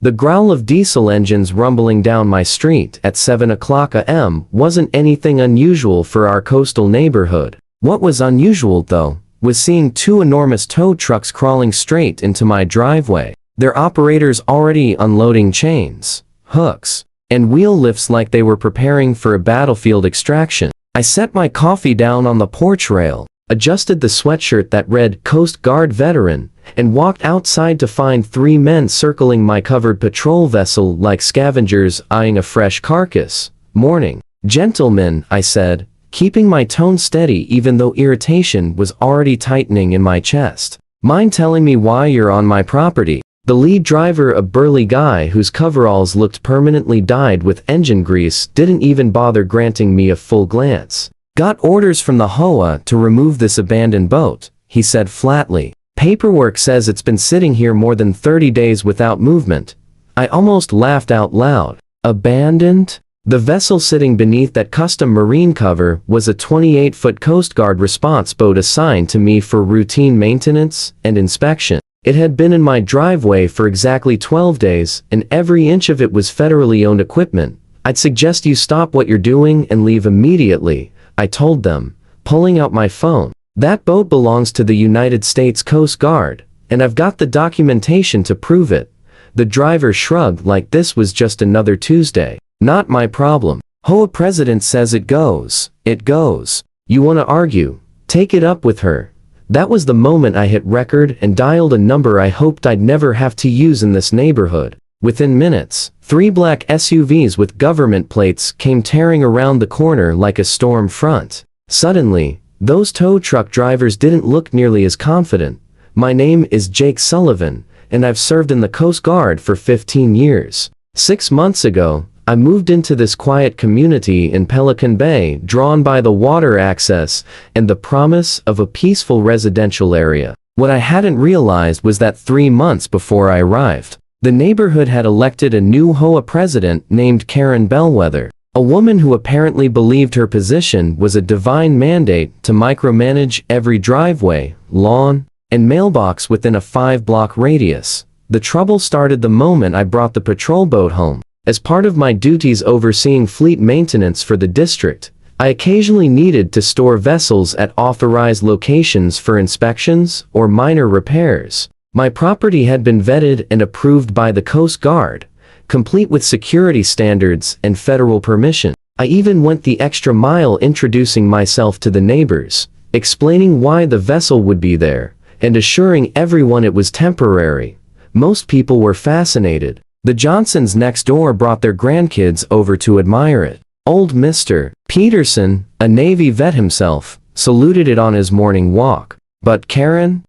The growl of diesel engines rumbling down my street at 7 o'clock a.m. wasn't anything unusual for our coastal neighborhood. What was unusual, though, was seeing two enormous tow trucks crawling straight into my driveway, their operators already unloading chains, hooks, and wheel lifts like they were preparing for a battlefield extraction. I set my coffee down on the porch rail, adjusted the sweatshirt that read Coast Guard Veteran, and walked outside to find three men circling my covered patrol vessel like scavengers eyeing a fresh carcass. "Morning, gentlemen," I said, keeping my tone steady even though irritation was already tightening in my chest. "Mind telling me why you're on my property?" The lead driver, a burly guy whose coveralls looked permanently dyed with engine grease, didn't even bother granting me a full glance. "Got orders from the HOA to remove this abandoned boat," he said flatly. "Paperwork says it's been sitting here more than 30 days without movement." I almost laughed out loud. Abandoned? The vessel sitting beneath that custom marine cover was a 28-foot Coast Guard response boat assigned to me for routine maintenance and inspection. It had been in my driveway for exactly 12 days, and every inch of it was federally owned equipment. "I'd suggest you stop what you're doing and leave immediately," I told them, pulling out my phone. "That boat belongs to the United States Coast Guard, and I've got the documentation to prove it." The driver shrugged like this was just another Tuesday. "Not my problem. HOA president says it goes. It goes. You want to argue? Take it up with her." That was the moment I hit record and dialed a number I hoped I'd never have to use in this neighborhood. Within minutes, three black SUVs with government plates came tearing around the corner like a storm front. Suddenly, those tow truck drivers didn't look nearly as confident. "My name is Jake Sullivan, and I've served in the Coast Guard for 15 years. 6 months ago, I moved into this quiet community in Pelican Bay, drawn by the water access and the promise of a peaceful residential area. What I hadn't realized was that 3 months before I arrived, the neighborhood had elected a new HOA president named Karen Bellwether, a woman who apparently believed her position was a divine mandate to micromanage every driveway, lawn, and mailbox within a 5-block radius. The trouble started the moment I brought the patrol boat home. As part of my duties overseeing fleet maintenance for the district, I occasionally needed to store vessels at authorized locations for inspections or minor repairs. My property had been vetted and approved by the Coast Guard, complete with security standards and federal permission. I even went the extra mile introducing myself to the neighbors, explaining why the vessel would be there, and assuring everyone it was temporary. Most people were fascinated. The Johnsons next door brought their grandkids over to admire it. Old Mr. Peterson, a Navy vet himself, saluted it on his morning walk. But Karen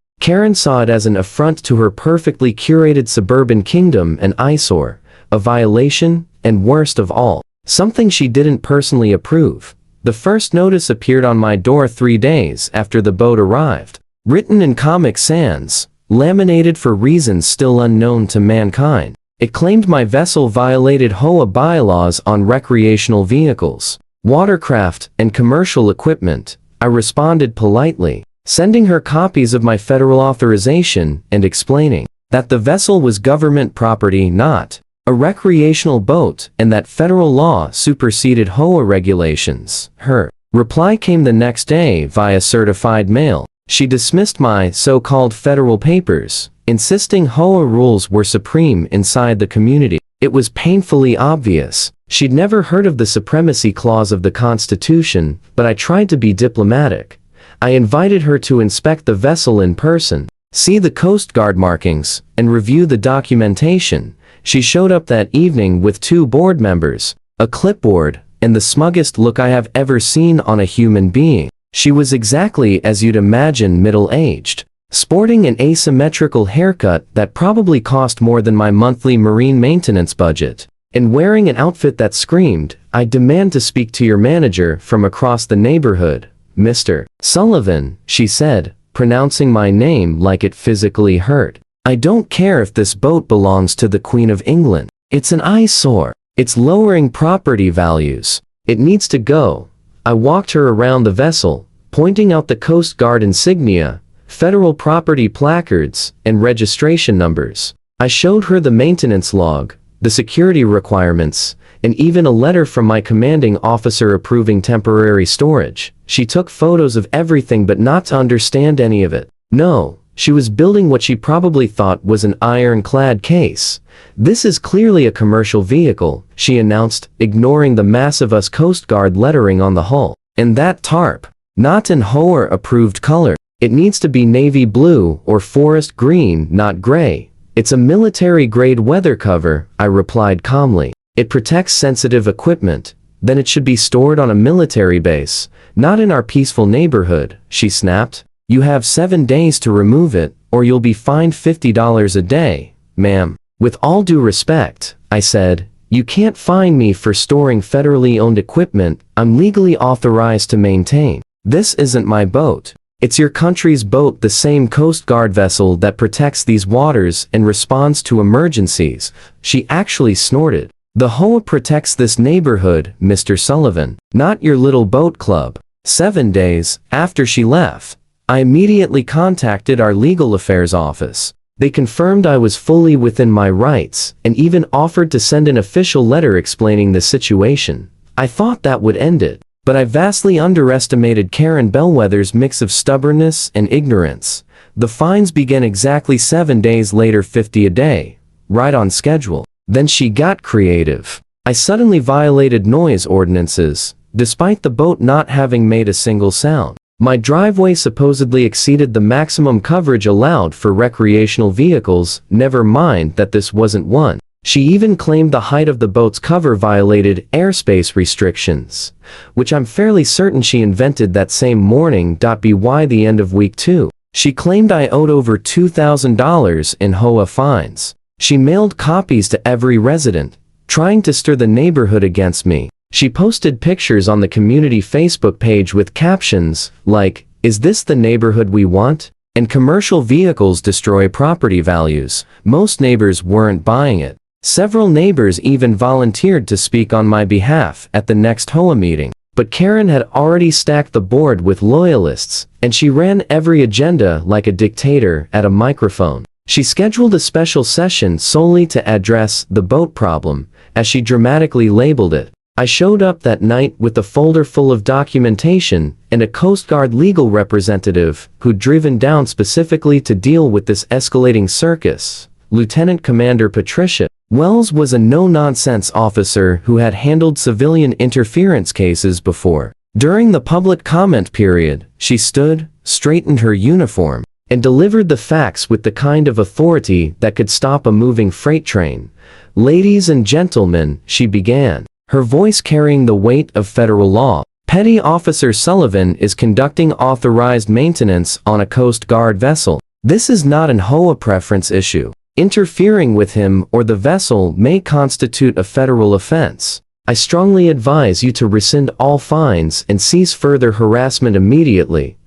saw it as an affront to her perfectly curated suburban kingdom, an eyesore, a violation, and worst of all, something she didn't personally approve. The first notice appeared on my door 3 days after the boat arrived. Written in Comic Sans, laminated for reasons still unknown to mankind. It claimed my vessel violated HOA bylaws on recreational vehicles, watercraft, and commercial equipment. I responded politely, sending her copies of my federal authorization and explaining that the vessel was government property, not a recreational boat, and that federal law superseded HOA regulations. Her reply came the next day via certified mail. She dismissed my so-called federal papers, insisting HOA rules were supreme inside the community. It was painfully obvious. She'd never heard of the supremacy clause of the Constitution, but I tried to be diplomatic. I invited her to inspect the vessel in person, see the Coast Guard markings, and review the documentation. She showed up that evening with 2 board members, a clipboard, and the smuggest look I have ever seen on a human being. She was exactly as you'd imagine middle-aged, sporting an asymmetrical haircut that probably cost more than my monthly marine maintenance budget, and wearing an outfit that screamed, "I demand to speak to your manager," from across the neighborhood. "Mr. Sullivan," she said, pronouncing my name like it physically hurt. "I don't care if this boat belongs to the Queen of England. It's an eyesore. It's lowering property values. It needs to go." I walked her around the vessel, pointing out the Coast Guard insignia, federal property placards, and registration numbers. I showed her the maintenance log, the security requirements, and even a letter from my commanding officer approving temporary storage. She took photos of everything but not to understand any of it. No, she was building what she probably thought was an ironclad case. "This is clearly a commercial vehicle," she announced, ignoring the massive US Coast Guard lettering on the hull. "And that tarp, not an HOA approved color. It needs to be navy blue or forest green, not gray. It's a military-grade weather cover," I replied calmly. "It protects sensitive equipment. Then it should be stored on a military base, not in our peaceful neighborhood," she snapped. "You have 7 days to remove it, or you'll be fined $50 a day, ma'am." "With all due respect," I said, "you can't fine me for storing federally owned equipment I'm legally authorized to maintain. This isn't my boat. It's your country's boat, the same Coast Guard vessel that protects these waters and responds to emergencies." She actually snorted. "The HOA protects this neighborhood, Mr. Sullivan, not your little boat club." 7 days after she left, I immediately contacted our legal affairs office. They confirmed I was fully within my rights and even offered to send an official letter explaining the situation. I thought that would end it, but I vastly underestimated Karen Bellwether's mix of stubbornness and ignorance. The fines began exactly 7 days later, 50 a day, right on schedule. Then she got creative. I suddenly violated noise ordinances, despite the boat not having made a single sound. My driveway supposedly exceeded the maximum coverage allowed for recreational vehicles, never mind that this wasn't one. She even claimed the height of the boat's cover violated airspace restrictions, which I'm fairly certain she invented that same morning. By the end of week 2, she claimed I owed over $2,000 in HOA fines. She mailed copies to every resident, trying to stir the neighborhood against me. She posted pictures on the community Facebook page with captions like, "Is this the neighborhood we want?" and "Commercial vehicles destroy property values." Most neighbors weren't buying it. Several neighbors even volunteered to speak on my behalf at the next HOA meeting. But Karen had already stacked the board with loyalists, and she ran every agenda like a dictator at a microphone. She scheduled a special session solely to address the boat problem, as she dramatically labeled it. I showed up that night with a folder full of documentation and a Coast Guard legal representative who'd driven down specifically to deal with this escalating circus. Lieutenant Commander Patricia Wells was a no-nonsense officer who had handled civilian interference cases before. During the public comment period, she stood, straightened her uniform, and delivered the facts with the kind of authority that could stop a moving freight train. "Ladies and gentlemen," she began, her voice carrying the weight of federal law, "Petty Officer Sullivan is conducting authorized maintenance on a Coast Guard vessel. This is not an HOA preference issue. Interfering with him or the vessel may constitute a federal offense. I strongly advise you to rescind all fines and cease further harassment immediately."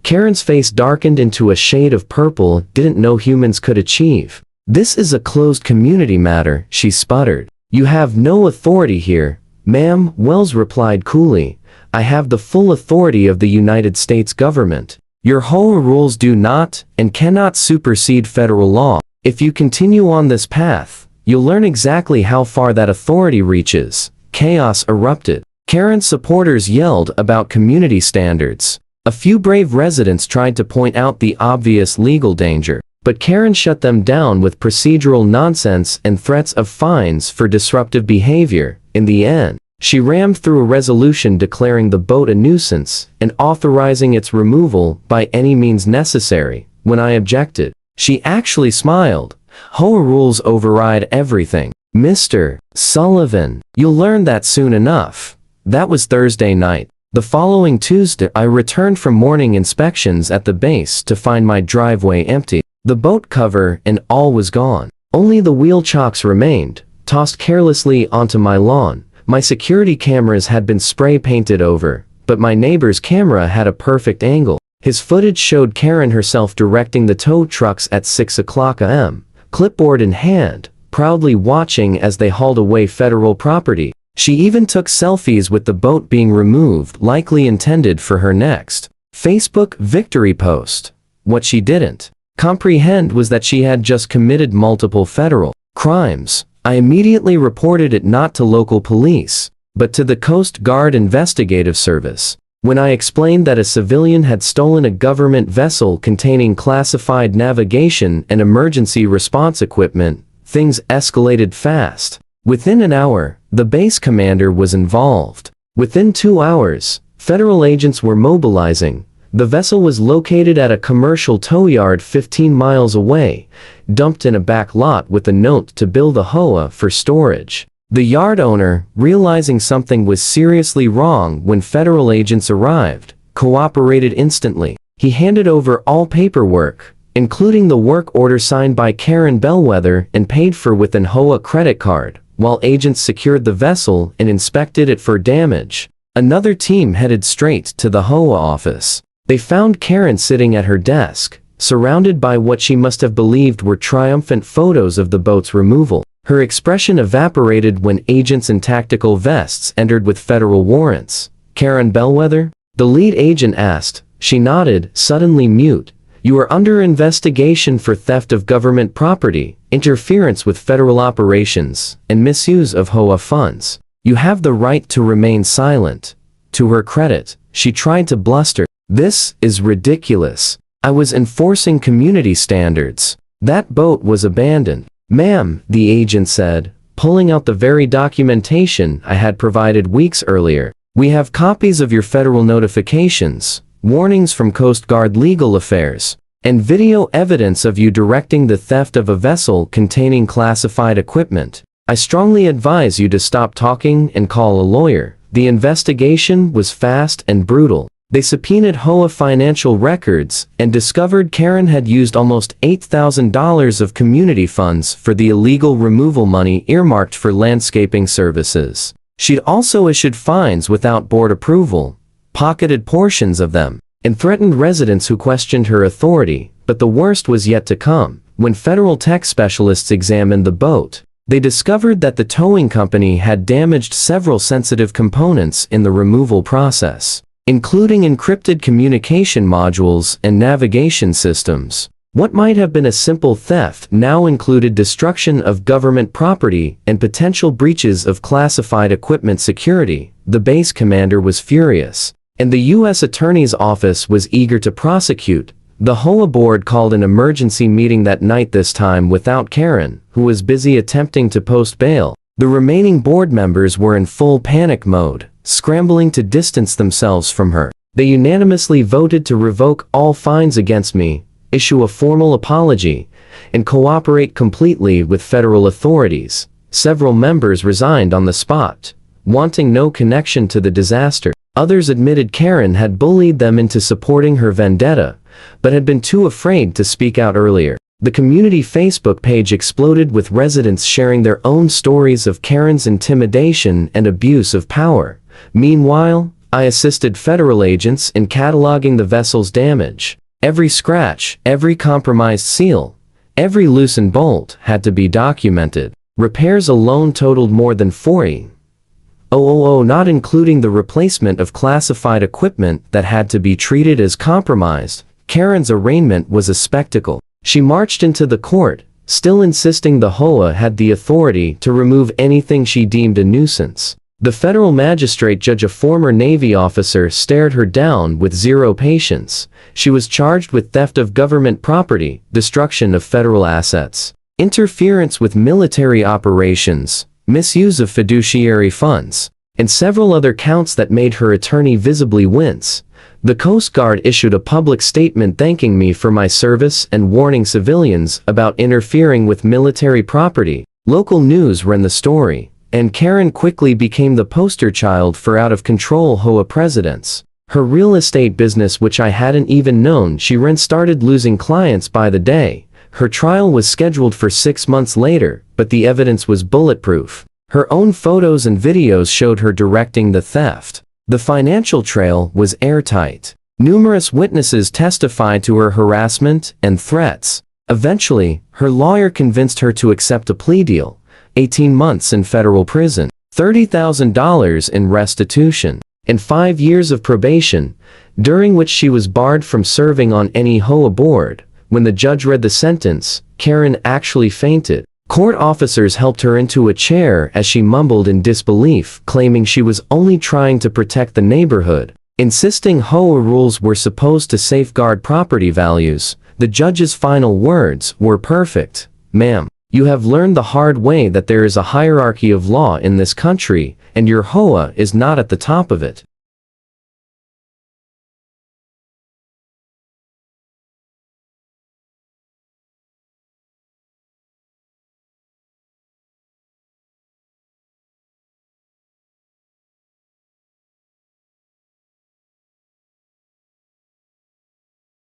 Karen's face darkened into a shade of purple didn't know humans could achieve. "This is a closed community matter," she sputtered. "You have no authority here, ma'am," Wells replied coolly. "I have the full authority of the United States government. Your HOA rules do not and cannot supersede federal law. If you continue on this path, you'll learn exactly how far that authority reaches." Chaos erupted. Karen's supporters yelled about community standards. A few brave residents tried to point out the obvious legal danger, but Karen shut them down with procedural nonsense and threats of fines for disruptive behavior. In the end, she rammed through a resolution declaring the boat a nuisance and authorizing its removal by any means necessary. When I objected, she actually smiled. "HOA rules override everything, Mr. Sullivan. You'll learn that soon enough." That was Thursday night. The following Tuesday, I returned from morning inspections at the base to find my driveway empty. The boat cover and all was gone. Only the wheel chocks remained, tossed carelessly onto my lawn. My security cameras had been spray painted over, but my neighbor's camera had a perfect angle. His footage showed Karen herself directing the tow trucks at 6 o'clock a.m., clipboard in hand, proudly watching as they hauled away federal property. She even took selfies with the boat being removed, likely intended for her next Facebook victory post. What she didn't comprehend was that she had just committed multiple federal crimes. I immediately reported it not to local police, but to the Coast Guard Investigative Service. When I explained that a civilian had stolen a government vessel containing classified navigation and emergency response equipment, things escalated fast. Within an hour, the base commander was involved. Within 2 hours, federal agents were mobilizing. The vessel was located at a commercial tow yard 15 miles away, dumped in a back lot with a note to bill the HOA for storage. The yard owner, realizing something was seriously wrong when federal agents arrived, cooperated instantly. He handed over all paperwork, including the work order signed by Karen Bellwether and paid for with an HOA credit card, while agents secured the vessel and inspected it for damage. Another team headed straight to the HOA office. They found Karen sitting at her desk, surrounded by what she must have believed were triumphant photos of the boat's removal. Her expression evaporated when agents in tactical vests entered with federal warrants. "Karen Bellwether?" the lead agent asked. She nodded, suddenly mute. "You are under investigation for theft of government property, interference with federal operations, and misuse of HOA funds. You have the right to remain silent." To her credit, she tried to bluster. "This is ridiculous. I was enforcing community standards. That boat was abandoned." "Ma'am," the agent said, pulling out the very documentation I had provided weeks earlier. "We have copies of your federal notifications, warnings from Coast Guard Legal Affairs, and video evidence of you directing the theft of a vessel containing classified equipment. I strongly advise you to stop talking and call a lawyer." The investigation was fast and brutal. They subpoenaed HOA financial records and discovered Karen had used almost $8,000 of community funds for the illegal removal money earmarked for landscaping services. She'd also issued fines without board approval, pocketed portions of them, and threatened residents who questioned her authority. But the worst was yet to come. When federal tech specialists examined the boat, they discovered that the towing company had damaged several sensitive components in the removal process, including encrypted communication modules and navigation systems. What might have been a simple theft now included destruction of government property and potential breaches of classified equipment security. The base commander was furious, and the U.S. Attorney's Office was eager to prosecute. The HOA board called an emergency meeting that night, this time without Karen, who was busy attempting to post bail. The remaining board members were in full panic mode, scrambling to distance themselves from her. They unanimously voted to revoke all fines against me, issue a formal apology, and cooperate completely with federal authorities. Several members resigned on the spot, wanting no connection to the disaster. Others admitted Karen had bullied them into supporting her vendetta, but had been too afraid to speak out earlier. The community Facebook page exploded with residents sharing their own stories of Karen's intimidation and abuse of power. Meanwhile, I assisted federal agents in cataloging the vessel's damage. Every scratch, every compromised seal, every loosened bolt had to be documented. Repairs alone totaled more than $40,000, not including the replacement of classified equipment that had to be treated as compromised. Karen's arraignment was a spectacle. She marched into the court, still insisting the HOA had the authority to remove anything she deemed a nuisance. The federal magistrate judge, a former Navy officer, stared her down with zero patience. She was charged with theft of government property, destruction of federal assets, interference with military operations, misuse of fiduciary funds, and several other counts that made her attorney visibly wince. The Coast Guard issued a public statement thanking me for my service and warning civilians about interfering with military property. Local news ran the story, and Karen quickly became the poster child for out-of-control HOA presidents. Her real estate business, which I hadn't even known she ran, started losing clients by the day. Her trial was scheduled for 6 months later, but the evidence was bulletproof. Her own photos and videos showed her directing the theft. The financial trail was airtight. Numerous witnesses testified to her harassment and threats. Eventually, her lawyer convinced her to accept a plea deal: 18 months in federal prison, $30,000 in restitution, and 5 years of probation, during which she was barred from serving on any HOA board. When the judge read the sentence, Karen actually fainted. Court officers helped her into a chair as she mumbled in disbelief, claiming she was only trying to protect the neighborhood. Insisting HOA rules were supposed to safeguard property values, the judge's final words were perfect. "Ma'am, you have learned the hard way that there is a hierarchy of law in this country, and your HOA is not at the top of it.